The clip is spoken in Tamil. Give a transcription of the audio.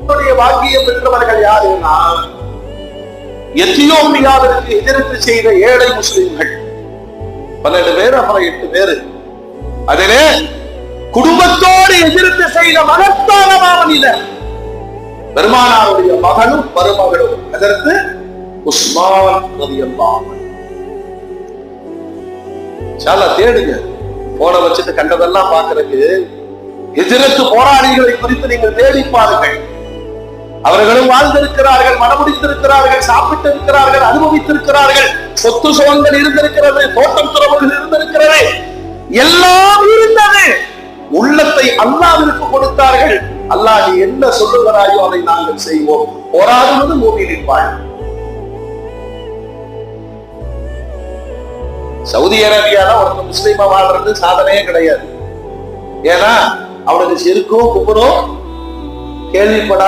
பாக்கியம் பெற்றவர்கள் யாருன்னா எத்தியோப்பியாவிற்கு எதிர்த்து செய்த ஏழை முஸ்லிம்கள் 12 பேர், அப்புறம் 8 பேர். அதிலே குடும்பத்தோடு எதிர்த்து செய்த மகத்தான மனிதர் பெருமானாருடைய மகனும் மருமகளும். அதற்கு உஸ்மான் ரலியல்லாஹு அன்ஹு. தேடுங்க, போன வச்சுட்டு கண்டதெல்லாம் பார்க்கறதுக்கு ஹிஜ்ரத் போராளிகளை குறித்து நீங்கள் தேடி பாருங்கள். அவர்களும் வாழ்ந்திருக்கிறார்கள், மனமுடித்திருக்கிறார்கள், சாப்பிட்டு இருக்கிறார்கள், அனுபவித்திருக்கிறார்கள், சொத்து சுகங்கள் இருந்திருக்கிறது, தோட்டம் துறவுகள் இருந்திருக்கிறது, எல்லாம் இருந்தது. உள்ளத்தை அல்லாஹ்விற்கு கொடுத்தார்கள். அல்லாஹ் நீ என்ன சொல்லுகிறாயோ அதை நாங்கள் செய்வோம். போராடுவது மூமினின் வாழ்வு. சவுதி அரேபியால ஒருத்தர் முஸ்லீமா வாழ்றது சாதனையே கிடையாது. ஏன்னா அவனுக்கு சிறுக்கும் குப்புறும் கேள்விப்படா